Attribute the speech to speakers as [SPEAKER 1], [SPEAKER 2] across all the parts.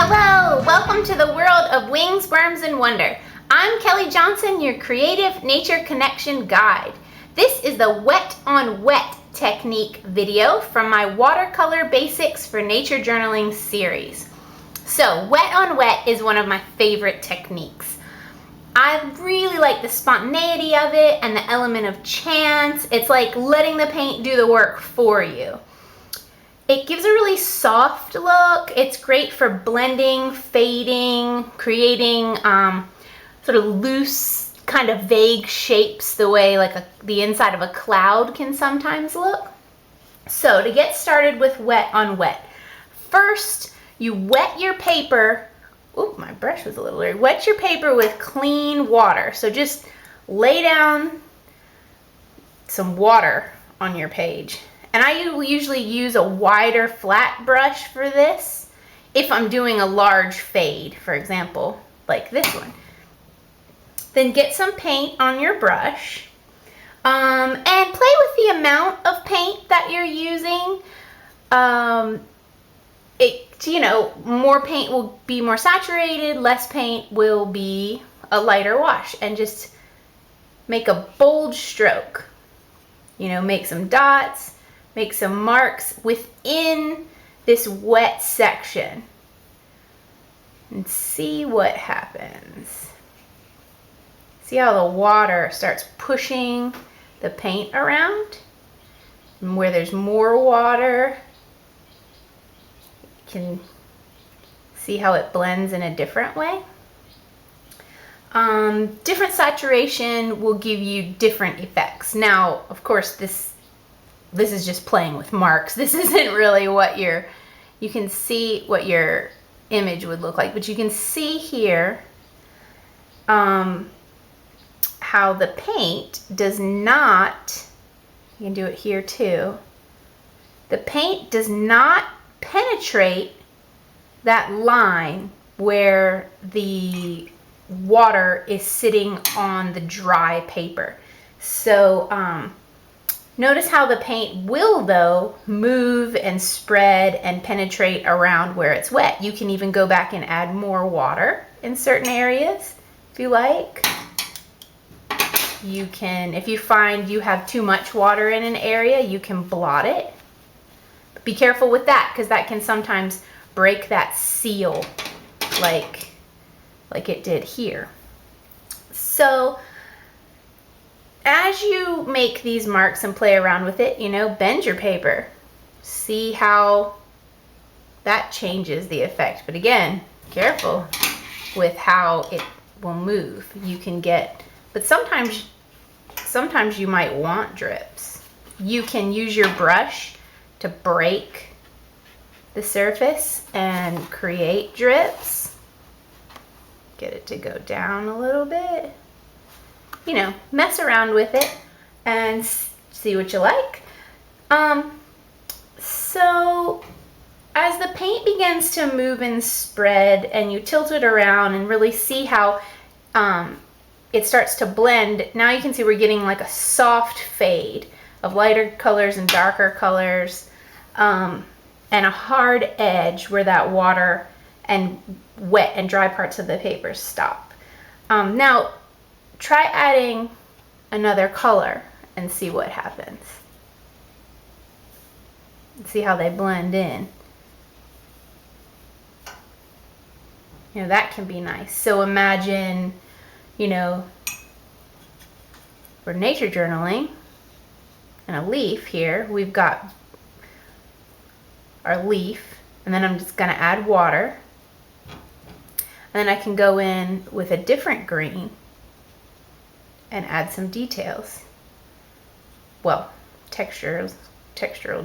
[SPEAKER 1] Hello, welcome to the world of wings, worms, and wonder. I'm Kelly Johnson, your creative nature connection guide. This is the wet on wet technique video from my Watercolor Basics for Nature Journaling series. So wet on wet is one of my favorite techniques. I really like the spontaneity of it and the element of chance. It's like letting the paint do the work for you. It gives a really soft look. It's great for blending, fading, creating sort of loose, kind of vague shapes the way like the inside of a cloud can sometimes look. So to get started with wet on wet, first you wet your paper. Ooh, my brush was a little weird. Wet your paper with clean water. So just lay down some water on your page. And I usually use a wider flat brush for this if I'm doing a large fade, for example, like this one. Then get some paint on your brush and play with the amount of paint that you're using. More paint will be more saturated, less paint will be a lighter wash, and just make a bold stroke. Make some dots. Make some marks within this wet section and see what happens. See how the water starts pushing the paint around? And where there's more water, you can see how it blends in a different way. Different saturation will give you different effects. Now, of course, this is just playing with marks. This isn't really what you can see what your image would look like, but you can see here how the paint does not, you can do it here too, the paint does not penetrate that line where the water is sitting on the dry paper. So notice how the paint will, though, move and spread and penetrate around where it's wet. You can even go back and add more water in certain areas if you like. You can, if you find you have too much water in an area, you can blot it. But be careful with that, because that can sometimes break that seal like it did here. So as you make these marks and play around with it, bend your paper. See how that changes the effect. But again, careful with how it will move. You can get, but sometimes you might want drips. You can use your brush to break the surface and create drips. Get it to go down a little bit. Mess around with it and see what you like. So as the paint begins to move and spread and you tilt it around and really see how it starts to blend, now you can see we're getting like a soft fade of lighter colors and darker colors, and a hard edge where that water and wet and dry parts of the paper stop. Now try adding another color and see what happens. See how they blend in. That can be nice. So imagine, we're nature journaling and a leaf here. We've got our leaf, and then I'm just going to add water. And then I can go in with a different green and add some details. Well, textural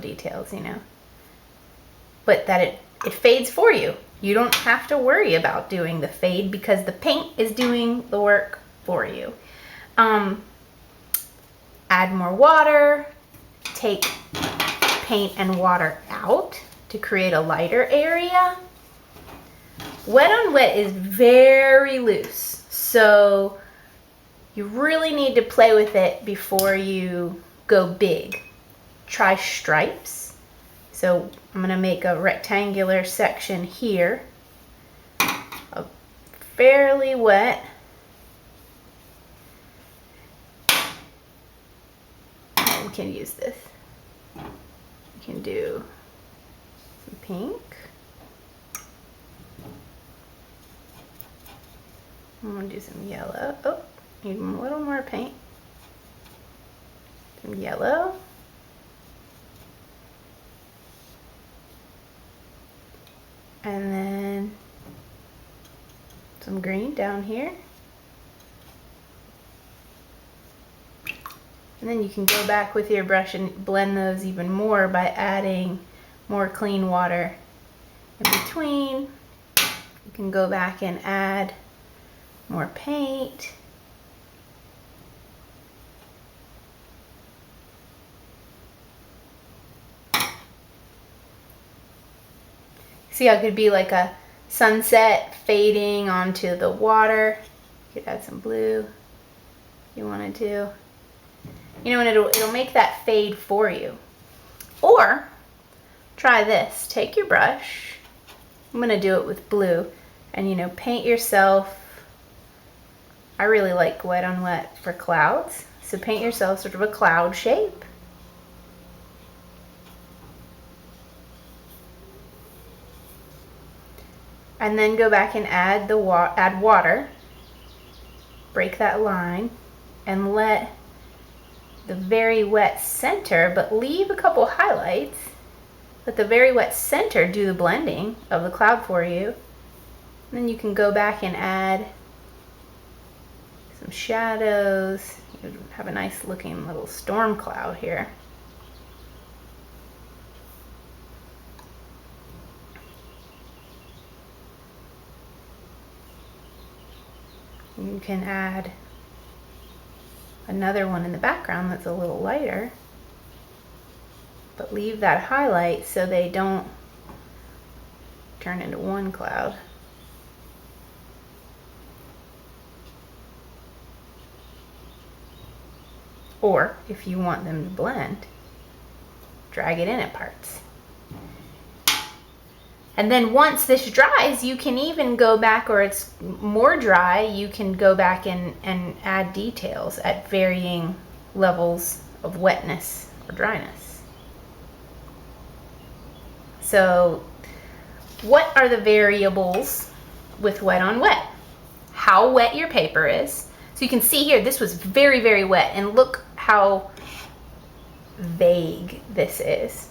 [SPEAKER 1] details, But that it fades for you. You don't have to worry about doing the fade because the paint is doing the work for you. Add more water, take paint and water out to create a lighter area. Wet on wet is very loose, so you really need to play with it before you go big. Try stripes. So I'm going to make a rectangular section here fairly wet. We can use this. We can do some pink. I'm gonna do some yellow. Oh, need a little more paint. Some yellow. And then some green down here. And then you can go back with your brush and blend those even more by adding more clean water in between. You can go back and add more paint. See how it could be like a sunset fading onto the water. You could add some blue if you wanted to. You know, and it'll make that fade for you. Or try this. Take your brush. I'm gonna do it with blue, and you know, paint yourself. I really like wet on wet for clouds, so paint yourself sort of a cloud shape. And then go back and add add water. Break that line and let the very wet center, but leave a couple highlights. Let the very wet center do the blending of the cloud for you. And then you can go back and add some shadows. You have a nice looking little storm cloud here. You can add another one in the background that's a little lighter, but leave that highlight so they don't turn into one cloud. Or if you want them to blend, drag it in at parts. And then once this dries, you can even go back, or it's more dry, you can go back and add details at varying levels of wetness or dryness. So what are the variables with wet on wet? How wet your paper is. So you can see here, this was very, very wet, and look how vague this is.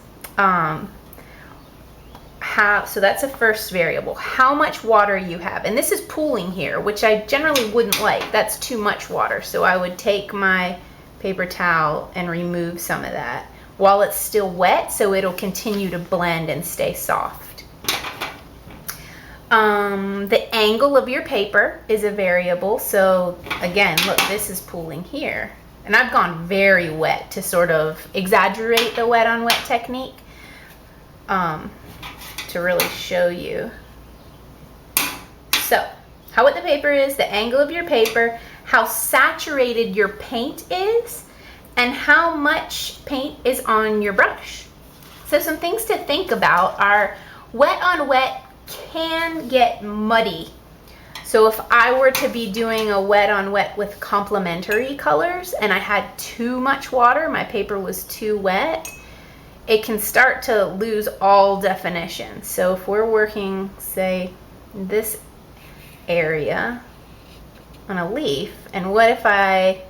[SPEAKER 1] So that's the first variable, how much water you have. And this is pooling here, which I generally wouldn't like. That's too much water. So I would take my paper towel and remove some of that while it's still wet, so it'll continue to blend and stay soft. The angle of your paper is a variable. So again, look, this is pooling here. And I've gone very wet to sort of exaggerate the wet on wet technique. To really show you. So, how wet the paper is, the angle of your paper, how saturated your paint is, and how much paint is on your brush. So some things to think about are wet on wet can get muddy. So if I were to be doing a wet on wet with complementary colors and I had too much water, my paper was too wet, it can start to lose all definition. So if we're working, say, this area on a leaf, and what if I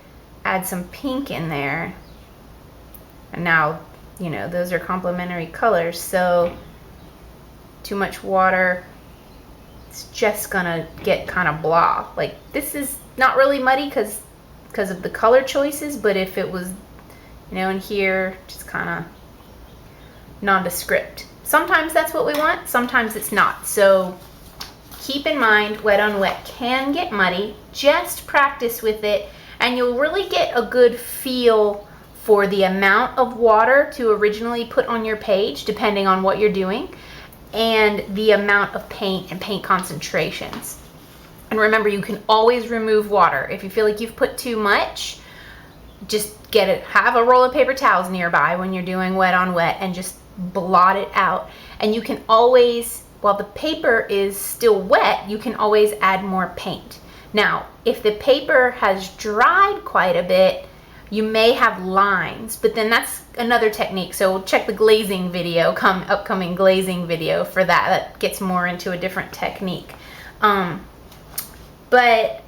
[SPEAKER 1] add some pink in there? And now, you know, those are complementary colors, so too much water, it's just gonna get kind of blah. Like, this is not really muddy because of the color choices, but if it was, you know, in here, just kind of nondescript. Sometimes that's what we want, sometimes it's not. So keep in mind, wet on wet can get muddy. Just practice with it and you'll really get a good feel for the amount of water to originally put on your page, depending on what you're doing, and the amount of paint and paint concentrations. And remember, you can always remove water. If you feel like you've put too much, just have a roll of paper towels nearby when you're doing wet on wet and just blot it out. And you can always while the paper is still wet, you can always add more paint. Now, if the paper has dried quite a bit, you may have lines, but then that's another technique. So check the glazing video, upcoming glazing video for that. That gets more into a different technique. But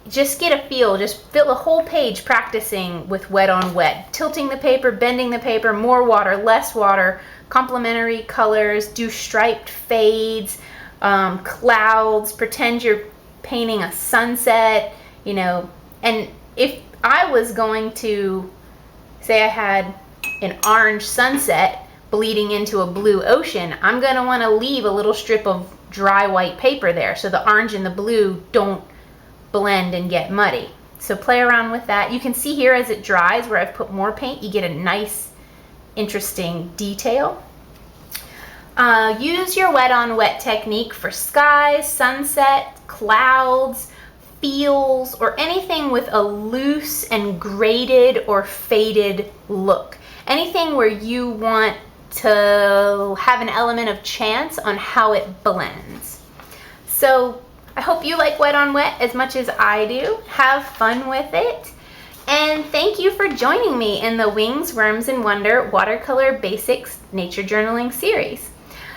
[SPEAKER 1] just get a feel, just fill a whole page practicing with wet on wet, tilting the paper, bending the paper, more water, less water, complementary colors, do striped fades, clouds, pretend you're painting a sunset, you know. And if I was going to say I had an orange sunset bleeding into a blue ocean, I'm going to want to leave a little strip of dry white paper there so the orange and the blue don't blend and get muddy. So play around with that. You can see here as it dries where I've put more paint, you get a nice, interesting detail. Use your wet on wet technique for skies, sunset, clouds, feels, or anything with a loose and graded or faded look. Anything where you want to have an element of chance on how it blends. So I hope you like wet on wet as much as I do. Have fun with it. And thank you for joining me in the Wings, Worms, and Wonder Watercolor Basics Nature Journaling series.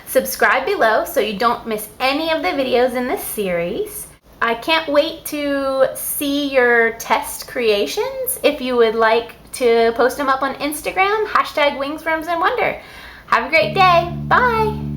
[SPEAKER 1] Subscribe below so you don't miss any of the videos in this series. I can't wait to see your test creations. If you would like to post them up on Instagram, #Wings, Worms, and Wonder. Have a great day. Bye.